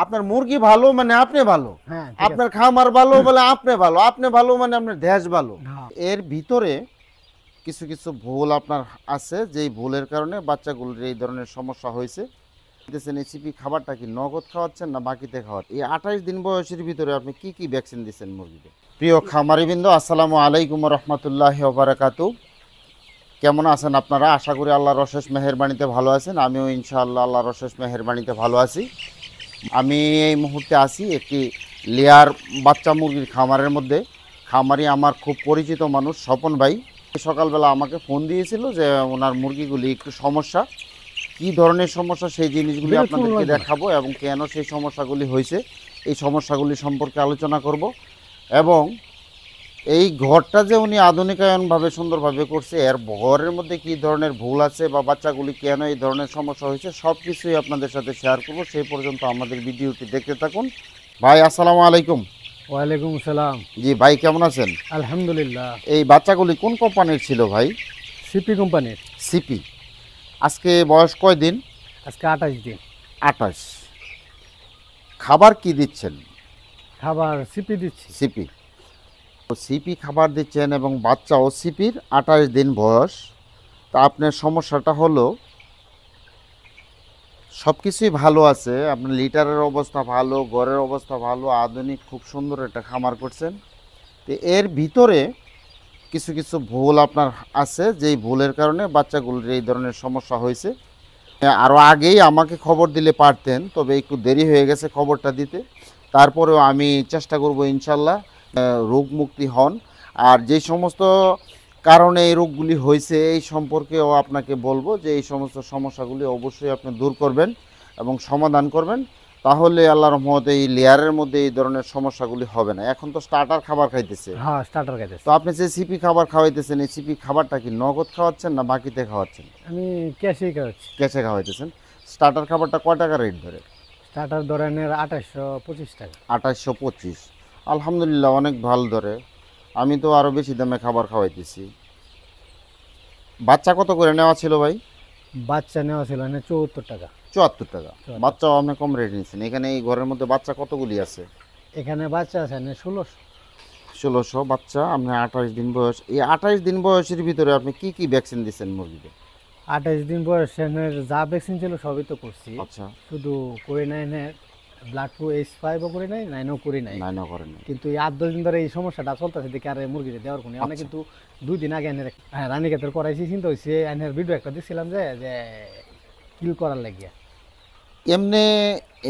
আপনার মুরগি ভালো মানে আপনি ভালো, হ্যাঁ, ঠিক আছে। আপনার খামার ভালো বলে আপনি ভালো মানে আপনার দেশ ভালো। হ্যাঁ, এর ভিতরে কিছু কিছু ভুল আপনার আছে, যেই ভুলের কারণে বাচ্চাগুলোর এই ধরনের সমস্যা হয়েছে। দিতেছেন এসিপি খাবারটা কি নগদ খাওয়াচ্ছেন না বাকিতে খাওয়াচ্ছেন? এই 28 দিন বয়সের ভিতরে আপনি কি কি ভ্যাকসিন দিচ্ছেন মুরগিকে? প্রিয় খামারিবৃন্দ, আসসালামু আলাইকুম রহমতুল্লাহ বারাকাতু। কেমন আছেন আপনারা? আশা করি আল্লাহর অশেষ মেহেরবানিতে ভালো আছেন। আমিও ইনশাআল্লাহ আল্লাহর অশেষ মেহেরবানিতে ভালো আছি। আমি এই মুহূর্তে আছি একটি লেয়ার বাচ্চা মুরগির খামারের মধ্যে। খামারি আমার খুব পরিচিত মানুষ স্বপন ভাই সকালবেলা আমাকে ফোন দিয়েছিল যে ওনার মুরগিগুলি একটু সমস্যা। কী ধরনের সমস্যা সেই জিনিসগুলি বিরক্ত মনে আপনাদেরকে লাগবে না। দেখাবো এবং কেন সেই সমস্যাগুলি হয়েছে এই সমস্যাগুলি সম্পর্কে আলোচনা করব। এবং এই ঘরটা যে উনি আধুনিকায়নভাবে সুন্দরভাবে করছে, এর ঘরের মধ্যে কী ধরনের ভুল আছে বা বাচ্চাগুলি কেন এই ধরনের সমস্যা হয়েছে সব কিছুই আপনাদের সাথে শেয়ার করব। সেই পর্যন্ত আমাদের ভিডিওটি দেখতে থাকুন। ভাই আসসালামু আলাইকুম। ওয়ালাইকুম আসসালাম। জি ভাই, কেমন আছেন? আলহামদুলিল্লাহ। এই বাচ্চাগুলি কোন কোম্পানির ছিল ভাই? সিপি কোম্পানির। সিপি। আজকে বয়স কয় দিন? আজকে ২৮ দিন। 28। খাবার কি দিচ্ছেন? খাবার সিপি দিচ্ছি। সিপি। সিপি খাবার দিচ্ছেন এবং বাচ্চাও সিপির 28 দিন বয়স। তা আপনার সমস্যাটা হলো সব কিছুই ভালো আছে, আপনার লিটারের অবস্থা ভালো, ঘরের অবস্থা ভালো, আধুনিক খুব সুন্দর একটা খামার করছেন। তো এর ভিতরে কিছু কিছু ভুল আপনার আছে, যেই ভুলের কারণে বাচ্চাগুলোর এই ধরনের সমস্যা হয়েছে। আরও আগেই আমাকে খবর দিলে পারতেন, তবে একটু দেরি হয়ে গেছে খবরটা দিতে। তারপরেও আমি চেষ্টা করব ইনশাল্লাহ রোগ মুক্তি হন। আর যে সমস্ত কারণে এই রোগগুলি হয়েছে এই সম্পর্কেও আপনাকে বলবো যে এই সমস্ত সমস্যাগুলি অবশ্যই আপনি দূর করবেন এবং সমাধান করবেন। তাহলে আল্লাহর রহমতে এই লেয়ারের মধ্যে এই ধরনের সমস্যাগুলি হবে না। এখন তো স্টার্টার খাবার খাইতেছে, হ্যাঁ, স্টার্টার তো খাইতেছি। আপনি যে সিপি খাবার খাওয়াইতেছেন এই সিপি খাবারটা কি নগদ খাওয়াচ্ছেন না বাকিতে খাওয়াচ্ছেন? আমি ক্যাশেই খাওয়াচ্ছি। ক্যাশে খাওয়াইতেছেন। স্টার্টার খাবারটা কয় টাকা রেট ধরে? স্টার্টার ধরেনের ২৮২৫ টাকা। 2825। আলহামদুলিল্লাহ, অনেক ভালো ধরে। আমি তো আরও বেশি দামে খাবার খাওয়াইতেছি। বাচ্চা কত করে নেওয়া ছিল ভাই? বাচ্চা নেওয়া ছিল এনে ৭৪ টাকা। 74 টাকা। ৭৪। বাচ্চাও আপনি কম রেট নিচ্ছেন। এখানে এই ঘরের মধ্যে বাচ্চা কতগুলি আছে? এখানে বাচ্চা আছে এনে ১৬০০। 1600 বাচ্চা। আপনার 28 দিন বয়স। এই 28 দিন বয়সের ভিতরে আপনি কি কি ভ্যাকসিন দিচ্ছেন মুরগিকে? ২৮ দিন বয়স এনের যা ভ্যাকসিন ছিল সবই তো করছি। আচ্ছা। শুধু করি নাই এনের ব্লাড ফ্লু H5ও করি নাই, 9ও করি নাই। নাইনও করেন। কিন্তু এই ৮-১০ দিন ধরে এই সমস্যাটা চলতেছে দেখে আর মুরগিটা দেওয়ার কোনো আমরা আচ্ছা। কিন্তু ২ দিন আগে এনের হ্যাঁ রানীক্ষেতের করাইছি, চিন্তা হয়েছে এনের ভিডিও একটা দিচ্ছিলাম যে যে কিল করার লাগিয়া। এমনি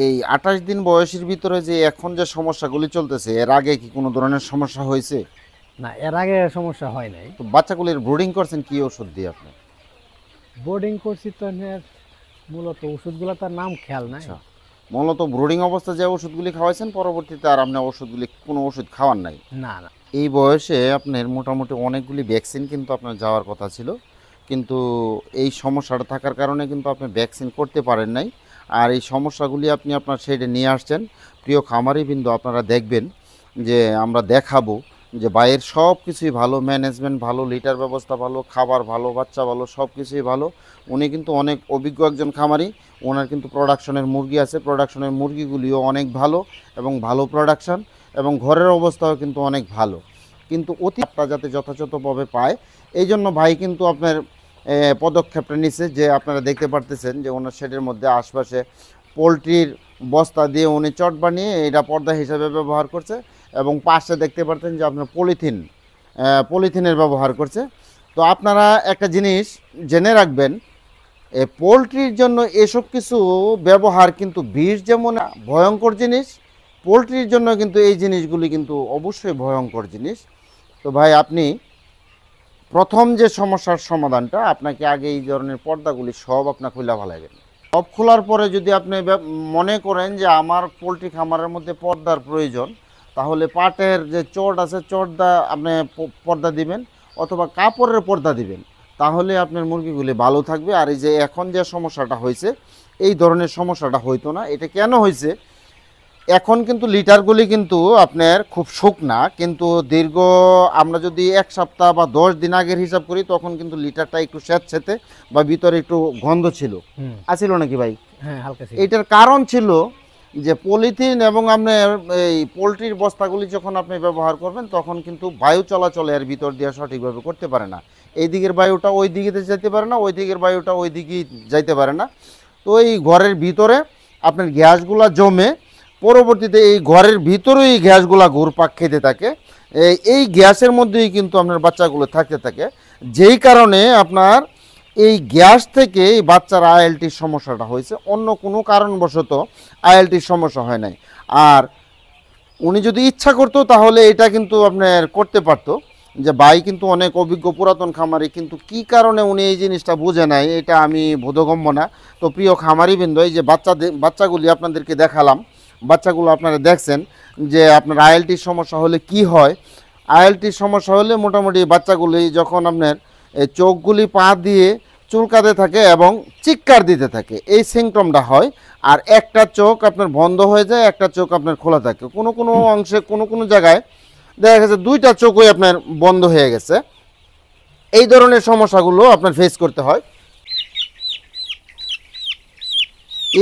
এই 28 দিন বয়সের ভিতরে যে এখন যে সমস্যাগুলি চলতেছে, এর আগে কি কোনো ধরনের সমস্যা হয়েছে? না, এর আগে সমস্যা হয় নাই। তো বাচ্চাগুলির ব্রুডিং করছেন কি ওষুধ দিয়ে আপনি? বোর্ডিং করছি তো এনের মূলত ওষুধগুলো তার নাম খেয়াল নাই। আচ্ছা। মূলত ব্রুডিং অবস্থায় যে ওষুধগুলি খাওয়াইছেন পরবর্তীতে আর আপনি ওষুধগুলি কোনো ওষুধ খাওয়ান নাই? না না। এই বয়সে আপনার মোটামুটি অনেকগুলি ভ্যাকসিন কিন্তু আপনার যাওয়ার কথা ছিল, কিন্তু এই সমস্যাটা থাকার কারণে কিন্তু আপনি ভ্যাকসিন করতে পারেন নাই। আর এই সমস্যাগুলি আপনি আপনার সাইডে নিয়ে আসছেন। প্রিয় খামারি বিন্দু, আপনারা দেখবেন যে আমরা দেখাবো যে বাইরের সব কিছুই ভালো, ম্যানেজমেন্ট ভালো, লিটার ব্যবস্থা ভালো, খাবার ভালো, বাচ্চা ভালো, সব কিছুই ভালো। উনি কিন্তু অনেক অভিজ্ঞ একজন খামারি। ওনার কিন্তু প্রোডাকশনের মুরগি আছে, প্রোডাকশনের মুরগিগুলিও অনেক ভালো এবং ভালো প্রোডাকশন, এবং ঘরের অবস্থাও কিন্তু অনেক ভালো। কিন্তু অতিটা যাতে যথাযথভাবে পায় এই জন্য ভাই কিন্তু আপনার পদক্ষেপটা নিচ্ছে, যে আপনারা দেখতে পারতেছেন যে ওনার শেডের মধ্যে আশপাশে পোলট্রির বস্তা দিয়ে উনি চট বানিয়ে এটা পর্দা হিসাবে ব্যবহার করছে, এবং পাশে দেখতে পারতেন যে আপনার পলিথিনের ব্যবহার করছে। তো আপনারা একটা জিনিস জেনে রাখবেন, পোলট্রির জন্য এসব কিছু ব্যবহার কিন্তু বিষ যেমন ভয়ঙ্কর জিনিস, পোলট্রির জন্য কিন্তু এই জিনিসগুলি কিন্তু অবশ্যই ভয়ঙ্কর জিনিস। তো ভাই, আপনি প্রথম যে সমস্যার সমাধানটা, আপনাকে আগে এই ধরনের পর্দাগুলি সব আপনার খুলে ফেলাবেন। সব খোলার পরে যদি আপনি মনে করেন যে আমার পোলট্রি খামারের মধ্যে পর্দার প্রয়োজন, তাহলে পাটের যে চট আছে চটদা আপনি পর্দা দিবেন, অথবা কাপড়ের পর্দা দিবেন, তাহলে আপনার মুরগিগুলি ভালো থাকবে। আর এই যে এখন যে সমস্যাটা হয়েছে এই ধরনের সমস্যাটা হইতো না। এটা কেন হয়েছে? এখন কিন্তু লিটারগুলি কিন্তু আপনার খুব শুকনা, কিন্তু দীর্ঘ আমরা যদি 1 সপ্তাহ বা 10 দিন আগের হিসাব করি তখন কিন্তু লিটারটা একটু স্যাঁতসেঁতে বা ভিতরে একটু গন্ধ ছিল। হুম। আছিল নাকি ভাই? হ্যাঁ, হালকা ছিল। এইটার কারণ ছিল যে পলিথিন এবং আপনার এই পোলট্রির বস্তাগুলি যখন আপনি ব্যবহার করবেন তখন কিন্তু বায়ু চলাচল এর ভিতর দিয়ে সঠিকভাবে করতে পারে না। এই দিকের বায়ুটা ওই দিকে যেতে পারে না, ওই দিকের বায়ুটা ওই দিকেই যাইতে পারে না। তো এই ঘরের ভিতরে আপনার গ্যাসগুলা জমে পরবর্তীতে এই ঘরের ভিতরেই এই গ্যাসগুলা ঘুরপাক খেতে থাকে। এই গ্যাসের মধ্যেই কিন্তু আপনার বাচ্চাগুলো থাকতে থাকে, যেই কারণে আপনার এই গ্যাস থেকে এই বাচ্চার আইএলটির সমস্যাটা হয়েছে। অন্য কোনো কারণবশত আইএলটির সমস্যা হয় নাই। আর উনি যদি ইচ্ছা করতো তাহলে এটা কিন্তু আপনার করতে পারতো, যে ভাই কিন্তু অনেক অভিজ্ঞ পুরাতন খামারি, কিন্তু কি কারণে উনি এই জিনিসটা বুঝে নাই এটা আমি বোধগম্য না। তো প্রিয় খামারিবৃন্দ, এই যে বাচ্চাগুলি আপনাদেরকে দেখালাম, বাচ্চাগুলো আপনারা দেখছেন যে আপনার আইএলটির সমস্যা হলে কি হয়। আইএলটির সমস্যা হলে মোটামুটি বাচ্চাগুলি যখন আপনার এই চোখগুলি পা দিয়ে চুলকাতে থাকে এবং চিৎকার দিতে থাকে, এই সিমটমটা হয়। আর একটা চোখ আপনার বন্ধ হয়ে যায়, একটা চোখ আপনার খোলা থাকে, কোনো কোনো অংশে কোনো কোনো জায়গায় দেখা গেছে দুইটা চোখই আপনার বন্ধ হয়ে গেছে। এই ধরনের সমস্যাগুলো আপনার ফেস করতে হয়।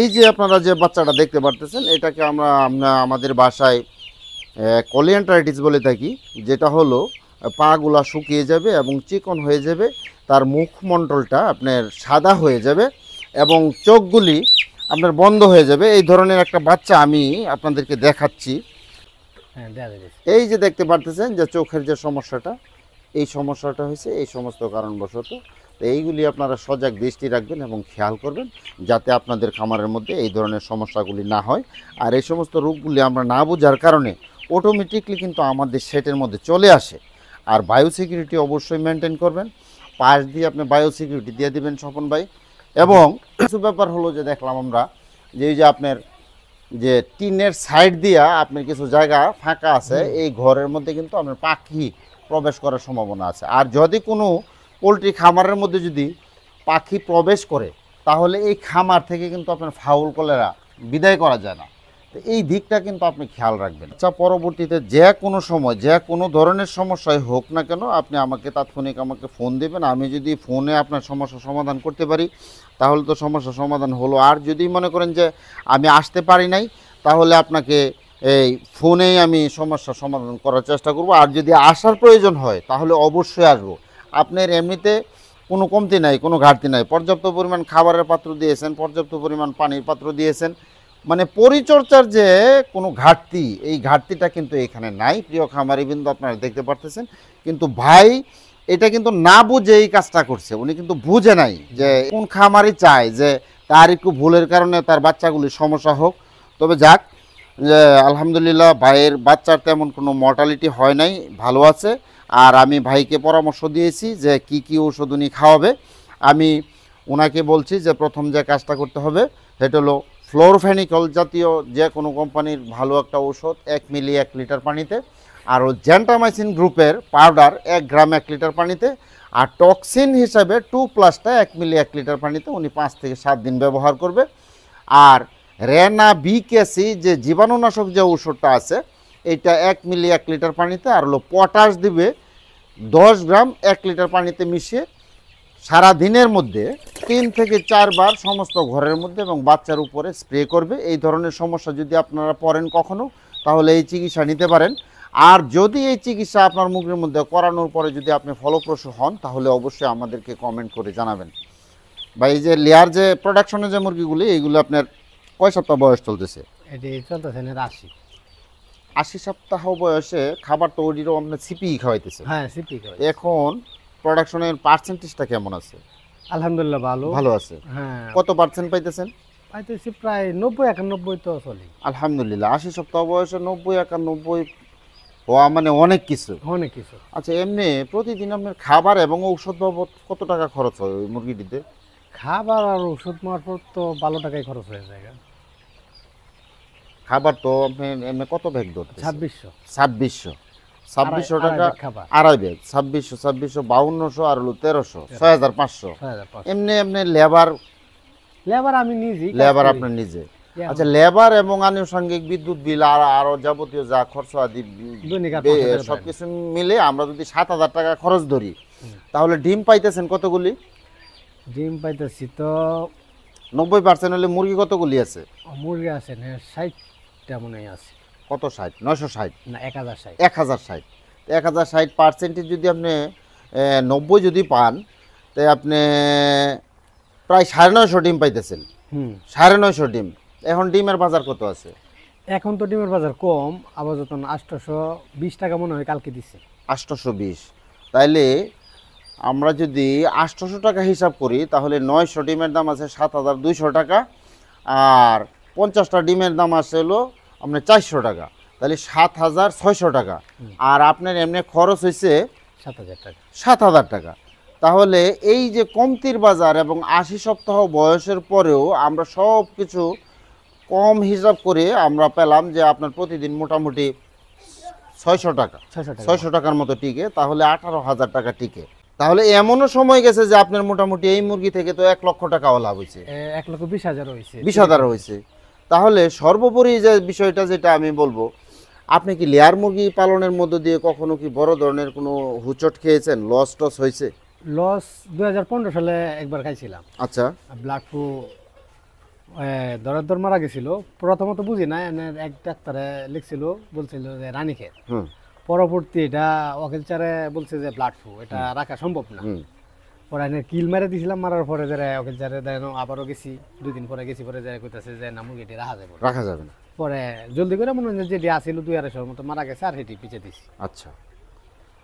এই যে আপনারা যে বাচ্চাটা দেখতে পারতেছেন, এটাকে আমরা আমাদের বাসায় কলিয়ান্টারাইটিস বলে থাকি, যেটা হলো পাগুলা শুকিয়ে যাবে এবং চিকন হয়ে যাবে, তার মুখমণ্ডলটা আপনার সাদা হয়ে যাবে এবং চোখগুলি আপনার বন্ধ হয়ে যাবে। এই ধরনের একটা বাচ্চা আমি আপনাদেরকে দেখাচ্ছি। হ্যাঁ, দেখা যাচ্ছে। এই যে দেখতে পারতেছেন যে চোখের যে সমস্যাটা, এই সমস্যাটা হয়েছে এই সমস্ত কারণবশত। তো এইগুলি আপনারা সজাগ দৃষ্টি রাখবেন এবং খেয়াল করবেন যাতে আপনাদের খামারের মধ্যে এই ধরনের সমস্যাগুলি না হয়। আর এই সমস্ত রোগগুলি আমরা না বোঝার কারণে অটোমেটিকলি কিন্তু আমাদের সেটের মধ্যে চলে আসে। আর বায়ো সিকিউরিটি অবশ্যই মেনটেন করবেন, পাশ দিয়ে আপনি বায়ো সিকিউরিটি দিয়ে দিবেন স্বপন ভাই। এবং কিছু ব্যাপার হলো যে দেখলাম আমরা যে এই যে আপনার যে টিনের সাইড দিয়া আপনার কিছু জায়গা ফাঁকা আছে, এই ঘরের মধ্যে কিন্তু আপনার পাখি প্রবেশ করার সম্ভাবনা আছে। আর যদি কোনো পোলট্রি খামারের মধ্যে যদি পাখি প্রবেশ করে তাহলে এই খামার থেকে কিন্তু আপনার ফাউল কলেরা বিদায় করা যায় না। তো এই দিকটা কিন্তু আপনি খেয়াল রাখবেন। আচ্ছা, পরবর্তীতে যে কোনো সময় যে কোনো ধরনের সমস্যাই হোক না কেন আপনি আমাকে তাৎক্ষণিক আমাকে ফোন দেবেন। আমি যদি ফোনে আপনার সমস্যার সমাধান করতে পারি তাহলে তো সমস্যার সমাধান হলো। আর যদি মনে করেন যে আমি আসতে পারি নাই তাহলে আপনাকে এই ফোনেই আমি সমস্যার সমাধান করার চেষ্টা করব। আর যদি আসার প্রয়োজন হয় তাহলে অবশ্যই আসবো। আপনার এমনিতে কোনো কমতি নাই, কোনো ঘাটতি নাই, পর্যাপ্ত পরিমাণ খাবারের পাত্র দিয়েছেন, পর্যাপ্ত পরিমাণ পানির পাত্র দিয়েছেন, মানে পরিচর্যার যে কোনো ঘাটতি, এই ঘাটতিটা কিন্তু এখানে নাই। প্রিয় খামারিবৃন্দ, আপনারা দেখতে পারতেছেন। কিন্তু ভাই এটা কিন্তু না বুঝে এই কাজটা করছে, উনি কিন্তু বুঝে নাই যে কোন খামারি চায় যে তার একটু ভুলের কারণে তার বাচ্চাগুলির সমস্যা হোক। তবে যাক, যে আলহামদুলিল্লাহ ভাইয়ের বাচ্চার তেমন কোনো মর্টালিটি হয় নাই, ভালো আছে। আর আমি ভাইকে পরামর্শ দিয়েছি যে কি কি ওষুধ উনি খাওয়াবে। আমি ওনাকে বলছি যে প্রথম যে কাজটা করতে হবে সেটা হলো ফ্লোরফেনিকল জাতীয় যে কোনো কোম্পানির ভালো একটা ঔষধ 1 মিলি 1 লিটার পানিতে, আর জেন্টামাইসিন গ্রুপের পাউডার 1 গ্রাম 1 লিটার পানিতে, আর টক্সিন হিসাবে 2+টা 1 মিলি 1 লিটার পানিতে উনি 5 থেকে 7 দিন ব্যবহার করবে। আর রেনা বিকেসি যে জীবাণুনাশক যে ঔষধটা আছে এটা 1 মিলি 1 লিটার পানিতে, আর হলো পটাশ দিবে 10 গ্রাম 1 লিটার পানিতে মিশিয়ে সারা দিনের মধ্যে 3 থেকে 4 বার সমস্ত ঘরের মধ্যে এবং বাচ্চার উপরে স্প্রে করবে। এই ধরনের সমস্যা যদি আপনারা পড়েন কখনো তাহলে এই চিকিৎসা নিতে পারেন। আর যদি এই চিকিৎসা আপনার মুখের মধ্যে করানোর পরে যদি আপনি ফলপ্রসূ হন তাহলে অবশ্যই আমাদেরকে কমেন্ট করে জানাবেন। বা এই যে লেয়ার যে প্রোডাকশনের যে মুরগিগুলি এইগুলো আপনার কয় সপ্তাহ বয়স চলতেছে? এটি চলতেছে না 80। 80 সপ্তাহ বয়সে খাবার তৈরিরও আপনার সিপি খাওয়াইতেছে। হ্যাঁ, সিপি করে। এখন প্রোডাকশনের পার্সেন্টেজটা কেমন আছে? আলহামদুলিল্লাহ ভালো। ভালো আছে। হ্যাঁ, কত পার্সেন্ট পাইতেছেন? পাইতেছি প্রায় 90-91 তো চলে। আলহামদুলিল্লাহ, 80 সপ্তাহ বয়সে 90-91 হওয়া মানে অনেক কিছু। অনেক কিছু। আচ্ছা, এমনি প্রতিদিন আপনার খাবার এবং ঔষধ বাবদ কত টাকা খরচ হয় ওই মুরগিটিতে? খাবার আর ওষুধ মারফত তো 12 টাকায় খরচ হয়ে যায়। খাবার তো আপনি এমনি কত ব্যাগ ধরতে? 2600 2600 টাকা খাবার। আড়াই ব্যাগ। 2600 5200 আর হলো 1300 6500। এমনি এমনি লেবার আমি নিজে লেবার আপনার নিজে। আচ্ছা, লেবার এবং আনুষঙ্গিক বিদ্যুৎ বিল আর আরো যাবতীয় যা খরচ আদি সবকিছু মিলে আমরা যদি 7000 টাকা খরচ ধরি তাহলে ডিম পাইতেছেন কতগুলি? ডিম পাইতেছি তো 90% হলে মুরগি কতগুলি আছে? মুরগি আছে না 60টা মনে হয় আছে। কত 60? 960 না 1060। 1060। 1060% যদি আপনি 90 যদি পান, তাই আপনি প্রায় 950 ডিম পাইতেছেন। হুম। 950 ডিম। এখন ডিমের বাজার কত আছে? এখন তো ডিমের বাজার কম, আবার যত 820 টাকা মনে হয় কালকে দিছে। 820। তাইলে আমরা যদি 800 টাকা হিসাব করি, তাহলে 900 ডিমের দাম আছে 7200 টাকা, আর 50টা ডিমের দাম আছে হলো আপনার 400 টাকা, তাহলে 7600 টাকা। আর আপনার এমনি খরচ হয়েছে 7000 টাকা। 7000 টাকা। তাহলে এই যে কমতির বাজার এবং 80 সপ্তাহ বয়সের পরেও আমরা সব কিছু কম হিসাব করে আমরা পেলাম যে আপনার প্রতিদিন মোটামুটি 600 টাকা, 600 টাকা। 600 টাকার মতো টিকে, তাহলে 18,000 টাকা টিকে। তাহলে এমনও সময় গেছে যে আপনার মোটামুটি এই মুরগি থেকে তো 1 লক্ষ টাকাও লাভ হয়েছে, 1,20,000 হয়েছে। 20,000 হয়েছে। তাহলে সর্বোপরি যে বিষয়টা যেটা আমি বলবো, আপনি কি লেয়ার মুরগি পালনের মধ্য দিয়ে কখনো কি বড় ধরনের কোনো হুচট খেয়েছেন, লস টস হয়েছে? লস 2015 সালে একবার খাইছিলাম। আচ্ছা। ব্লাড ফ্লু দর মারা গেছিল। প্রথমত বুঝি না, এক ডাক্তারে লিখছিল, বলছিল যে রানীক্ষেত। হুম পরবর্তী এটা অকেলচারে বলছে যে ব্লাড ফ্লু, এটা রাখা সম্ভব না। হুম পরে এনে কিল মেরে দিয়েছিলাম, মারার পরে যারা অকেলচারে দেন আবারও গেছি, 2 দিন পরে গেছি, পরে যারা কইতাছে যে না মুরগিটি রাখা যাবে না। রাখা যাবে না। পরে জলদি করে মনে হয় যেটি আসিল 2-250 মতো মারা গেছে, আর সেটি পিছিয়ে দিছি। আচ্ছা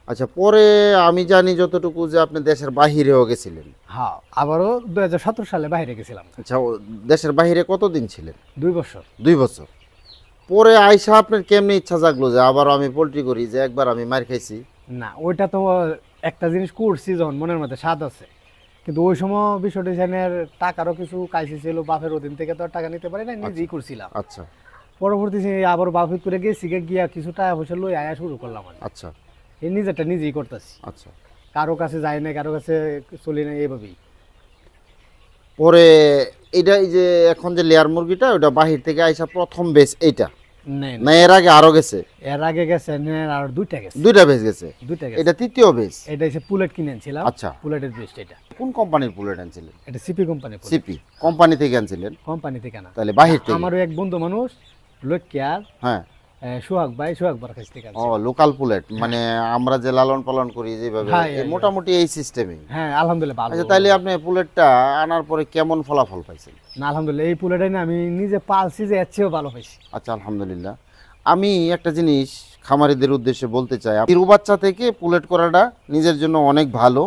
আচ্ছা। পরে আমি জানি যতটুকু যে আপনি দেশের বাহিরেও গেছিলেন। হ্যাঁ, আবারও 2017 সালে বাইরে গেছিলাম। আচ্ছা, দেশের বাহিরে কতদিন ছিলেন? 2 বছর। 2 বছর। পরে আইসা আপনার কেমনি ইচ্ছা জাগলো যে আবারও আমি পোল্ট্রি করি, যে একবার আমি মার খাইছি? না, ওইটা তো একটা জিনিস করছি যখন মনের মধ্যে স্বাদ আছে, কিন্তু ওই সময় বিষয় ডিজাইনের টাকারও কিছু কাইসি ছিল, বাপের অধীন থেকে তো আর টাকা নিতে পারি না, নিজেই করছিলাম। আচ্ছা পরবর্তী আবার বাপের করে গেছি, গিয়া কিছু টাকা পয়সা লই আয়া শুরু করলাম আমি। আচ্ছা এই নিজেরটা নিজেই করতেছি, আচ্ছা। কারো কাছে যাই না, কারো কাছে চলি না, এইভাবেই। পরে এটা এই যে এখন যে লেয়ার মুরগিটা, ওটা বাহির থেকে আইসা প্রথম বেচ এইটা নেই না, এর আগে আরো গেছে? এর আগে গেছে আর 2টা গেছে। 2টা বেচ গেছে। 2টা গেছে। এটা তৃতীয় বেচ। এটা হচ্ছে পুলেট কিনে আনছিলাম। আচ্ছা। পুলেটের বেস্ট এটা। কোন কোম্পানির পুলেট আনছিলেন? এটা সিপি কোম্পানি। সিপি কোম্পানি থেকে আনছিলেন? কোম্পানি থেকে না, তাহলে বাহির থেকে? আমারও এক বন্ধু মানুষ লক্ষ্যার, হ্যাঁ, সোহাগ ভাই, সোহাগবার কাছ থেকে ও লোকাল পুলেট, মানে আমরা যে লালন পালন করি যেভাবে, হ্যাঁ, এই মোটামুটি এই সিস্টেমে। হ্যাঁ আলহামদুলিল্লাহ ভালো। আচ্ছা, তাহলে আপনি পুলেটটা আনার পরে কেমন ফলাফল পাইছেন? না আলহামদুলিল্লাহ, এই পুলেটাই না আমি নিজে পালছি, যে এর চেয়েও ভালো পাইছি। আচ্ছা, আলহামদুলিল্লাহ। আমি একটা জিনিস খামারিদের উদ্দেশ্যে বলতে চাই, হিরু বাচ্চা থেকে পুলেট করাটা নিজের জন্য অনেক ভালো।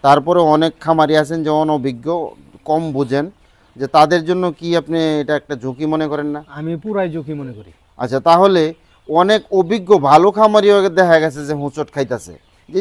তারপরে অনেক খামারি আছেন যে অনভিজ্ঞ, কম বোঝেন, যে তাদের জন্য কি আপনি এটা একটা ঝুঁকি মনে করেন না? আমি পুরাই ঝুঁকি মনে করি। আচ্ছা, তাহলে অনেক অভিজ্ঞ ভালো খামারিও দেখা গেছে যে হোঁচট খাইতেছে,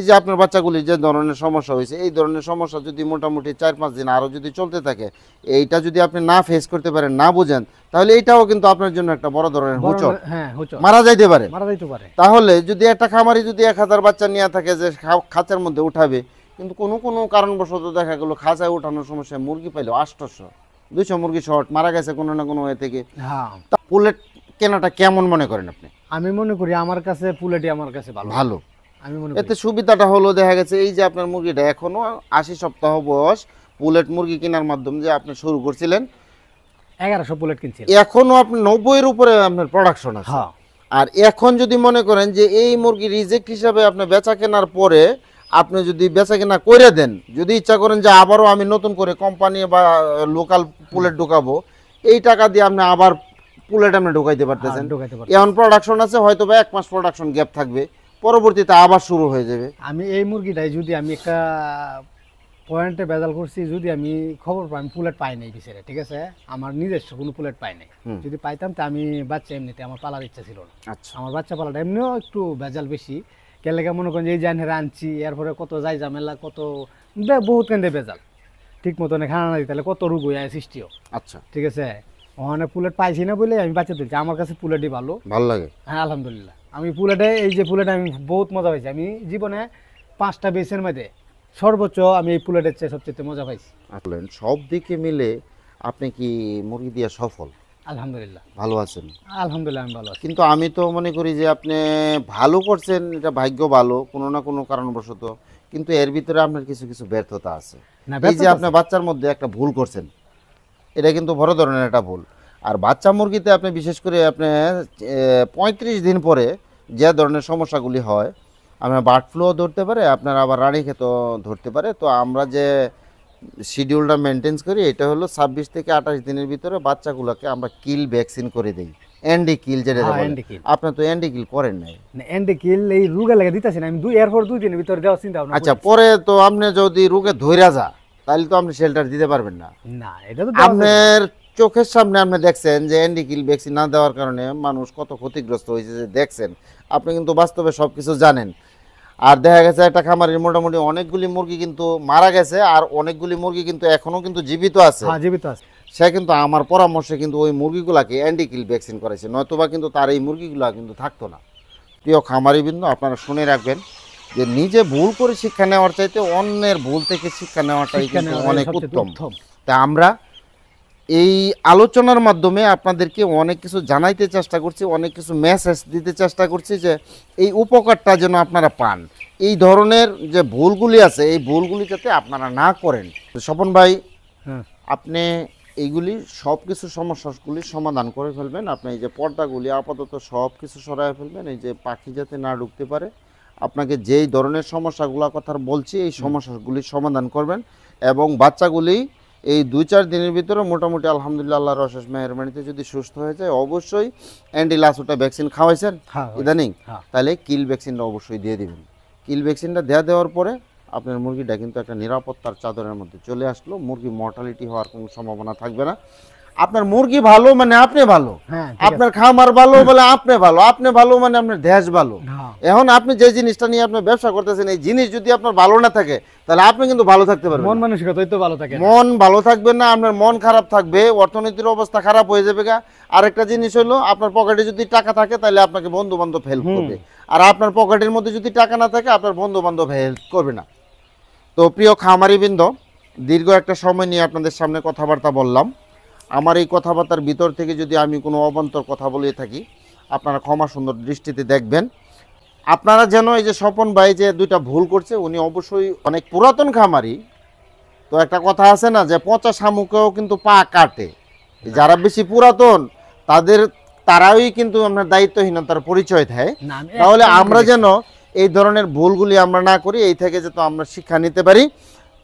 যে আপনার বাচ্চাগুলির যে ধরনের সমস্যা হয়েছে, এই ধরনের সমস্যা যদি মোটামুটি 4-5 দিন আরও যদি চলতে থাকে, এইটা যদি আপনি না ফেস করতে পারেন, না বোঝেন, তাহলে এইটাও কিন্তু আপনার জন্য একটা বড় ধরনের হোঁচট, হ্যাঁ হোঁচট, মারা যাইতে পারে। মারা যাইতে পারে। তাহলে যদি একটা খামারি যদি 1000 বাচ্চা নিয়ে থাকে যে খাঁচার মধ্যে উঠাবে, কিন্তু কোনো কোনো কারণবশত দেখা গেলো খাঁচায় উঠানোর সমস্যায় মুরগি পাইলো 800-200 মুরগি শর্ট মারা গেছে কোনো না কোনো ওয়ে থেকে। হ্যাঁ, তা পুলেট কেনাটা কেমন মনে করেন আপনি? আমি মনে করি আমার কাছে পুলেটই আমার কাছে ভালো। ভালো। আমি মনে এতে করি সুবিধাটা হলো দেখা গেছে এই যে আপনার মুরগিটা এখনো 80 সপ্তাহ বয়স, পুলেট মুরগি কেনার মাধ্যমে যে আপনি শুরু করছিলেন, 1100 পুলেট কিনছি। এখনো আপনি 90-এর উপরে আপনার প্রোডাকশন আছে। হ্যাঁ, আর এখন যদি মনে করেন যে এই মুরগি রিজেক্ট হিসাবে আপনি বেচা কেনার পরে আপনি যদি বেচা কেনা করে দেন, যদি ইচ্ছা করেন যে আবারও আমি নতুন করে কোম্পানি বা লোকাল পুলেট ঢুকাবো, এই টাকা দিয়ে আপনি আবার পুলেট আপনি ঢুকাইতে পারতেছেন। ঢোকাইতে পারি। এখন প্রোডাকশন আছে, হয়তো বা 1 মাস প্রোডাকশন গ্যাপ থাকবে, পরবর্তীতে আবার শুরু হয়ে যাবে। আমি এই মুরগিটাই যদি আমি একটা পয়েন্টে বেজাল করছি, যদি আমি খবর পাই আমি পুলেট পাই নাই পিছনে, ঠিক আছে, আমার নিজস্ব কোনো পুলেট পাই নাই। যদি পাইতাম তা আমি বাচ্চা এমনিতে আমার পালার ইচ্ছা ছিল না। আচ্ছা, আমার বাচ্চা পালাটা এমনিও একটু বেজাল বেশি, কেলেকে মনে করেন যে এই জানহেরা আনছি, এরপরে কত যাই ঝামেলা, কত বহুত কেন্দ্রে বেজাল, ঠিক মতন খানা না দিতে কত রোগ হয়ে যায় সৃষ্টিও। আচ্ছা, ঠিক আছে, ওখানে পুলেট পাইছি না বলে আমি বাচ্চা দিচ্ছি, আমার কাছে পুলেটই ভালো। ভালো লাগে। হ্যাঁ আলহামদুলিল্লাহ, আমি পুলেটে, এই যে পুলেটে আমি বহুত মজা পাইছি। আমি জীবনে 5টা বেসের মধ্যে সর্বোচ্চ আমি এই পুলেটের চেয়ে সবচেয়ে মজা পাইছি। আসলেন সব দিকে মিলে আপনি কি মুরগি দিয়ে সফল? আলহামদুলিল্লাহ, ভালো আছেন? আলহামদুলিল্লাহ আমি ভালো আছি। কিন্তু আমি তো মনে করি যে আপনি ভালো করছেন, এটা ভাগ্য ভালো কোনো না কোনো কারণবশত, কিন্তু এর ভিতরে আপনার কিছু কিছু ব্যর্থতা আছে। না, এই যে আপনি বাচ্চার মধ্যে একটা ভুল করছেন, এটা কিন্তু বড় ধরনের একটা ভুল। আর বাচ্চা মুরগিতে আপনি বিশেষ করে আপনি 35 দিন পরে যে ধরনের সমস্যাগুলি হয়, আপনার বার্ড ফ্লুও ধরতে পারে, আপনার আবার রানীক্ষেতও ধরতে পারে। তো আমরা যে শিডিউলটা মেনটেন করি এটা হলো 26 থেকে 28 দিনের ভিতরে বাচ্চাগুলোকে আমরা কিল ভ্যাকসিন করে দিই, অ্যান্ডি কিল যেটা হ্যাঁ, বলে। অ্যান্ডি কিল। আপনি তো অ্যান্ডি কিল করেন নাই। এন্ডে কিল এই রোগে লাগে দিতেছি না আমি, এরপর 2 দিনের ভিতরে দেওয়ার চিন্তা ভাবনা আচ্ছা, করছি। পরে তো আপনি যদি রোগে ধইরা যা তাহলে তো আপনি শেল্টার দিতে পারবেন না। না এটা তো দেওয়া যাবে না। আপনার চোখের সামনে আপনি দেখছেন যে অ্যান্টিকিল ভ্যাকসিন না দেওয়ার কারণে মানুষ কত ক্ষতিগ্রস্ত হয়েছে, যে দেখছেন আপনি কিন্তু বাস্তবে সব কিছু জানেন। আর দেখা গেছে একটা খামারের মোটামুটি অনেকগুলি মুরগি কিন্তু মারা গেছে, আর অনেকগুলি মুরগি কিন্তু এখনো কিন্তু জীবিত আছে। হ্যাঁ, জীবিত আছে। সে কিন্তু আমার পরামর্শে কিন্তু ওই মুরগিগুলাকে অ্যান্টিকিল ভ্যাকসিন করেছে, নয়তোবা কিন্তু তার এই মুরগিগুলা কিন্তু থাকতো না। প্রিয় খামারিবৃন্দ, আপনারা শুনে রাখবেন যে নিজে ভুল করে শিক্ষা নেওয়ার চাইতে অন্যের ভুল থেকে শিক্ষা নেওয়াটাই শিক্ষা কিন্তু নেওয়া অনেক সবচেয়ে উত্তম। উত্তম। তা আমরা এই আলোচনার মাধ্যমে আপনাদেরকে অনেক কিছু জানাইতে চেষ্টা করছি, অনেক কিছু মেসেজ দিতে চেষ্টা করছি যে এই উপকারটা যেন আপনারা পান। এই ধরনের যে ভুলগুলি আছে এই ভুলগুলি যাতে আপনারা না করেন। তো স্বপন ভাই, হ্যাঁ, আপনি এইগুলি সব কিছু সমস্যাগুলির সমাধান করে ফেলবেন। আপনি এই যে পর্দাগুলি আপাতত সব কিছু সরাই ফেলবেন, এই যে পাখি যাতে না ঢুকতে পারে। আপনাকে যেই ধরনের সমস্যাগুলোর কথা বলছি এই সমস্যাগুলির সমাধান করবেন, এবং বাচ্চাগুলি এই 2-4 দিনের ভিতরে মোটামুটি আলহামদুলিল্লাহ আল্লাহর অশেষ মেহেরবানিতে যদি সুস্থ হয়ে যায়, অবশ্যই অ্যান্টিলাসোটা ভ্যাকসিন খাওয়াইছেন হ্যাঁ, ইদানিং, হ্যাঁ। তাহলে কিল ভ্যাকসিনটা অবশ্যই দিয়ে দিবেন। কিল ভ্যাকসিনটা দেওয়ার পরে আপনার মুরগিটা কিন্তু একটা নিরাপত্তার চাদরের মধ্যে চলে আসলো, মুরগি মর্টালিটি হওয়ার কোনো সম্ভাবনা থাকবে না। আপনার মুরগি ভালো মানে আপনি ভালো, হ্যাঁ, ঠিক আপনার খামার ভালো বলে আপনি ভালো, আপনি ভালো মানে আপনার দেশ ভালো। হ্যাঁ। এখন আপনি যে জিনিসটা নিয়ে আপনি ব্যবসা করতেছেন এই জিনিস যদি আপনার ভালো না থাকে তাহলে আপনি কিন্তু ভালো থাকতে পারবেন মন না। মানসিকতাই তো ভালো থাকে না। মন ভালো থাকবে না, আপনার মন খারাপ থাকবে, অর্থনীতির অবস্থা খারাপ হয়ে যাবে গা। আরেকটা জিনিস হলো আপনার পকেটে যদি টাকা থাকে তাহলে আপনাকে বন্ধু বান্ধব হেল্প করবে, আর আপনার পকেটের মধ্যে যদি টাকা না থাকে আপনার বন্ধু বান্ধব হেল্প করবে না। তো প্রিয় খামারিবৃন্দ, দীর্ঘ একটা সময় নিয়ে আপনাদের সামনে কথাবার্তা বললাম। আমার এই কথাবার্তার ভিতর থেকে যদি আমি কোনো অবান্তর কথা বলে থাকি আপনারা ক্ষমা সুন্দর দৃষ্টিতে দেখবেন। আপনারা যেন এই যে স্বপন ভাই যে 2টা ভুল করছে, উনি অবশ্যই অনেক পুরাতন খামারি। তো একটা কথা আছে না যে পচা শামুকেও কিন্তু পা কাটে। যারা বেশি পুরাতন তারাই কিন্তু আপনার দায়িত্বহীনতার পরিচয় দেয়। না, আমি তাহলে একদম আমরা করেছি। যেন এই ধরনের ভুলগুলি আমরা না করি, এই থেকে যাতে আমরা শিক্ষা নিতে পারি।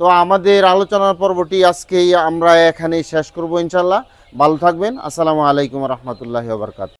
তো আমাদের আলোচনার পর্বটি আজকেই আমরা এখানেই শেষ করব ইনশাল্লাহ। ভালো থাকবেন। আসসালামু আলাইকুম রহমতুল্লাহি ওয়া বারাকাতুহু।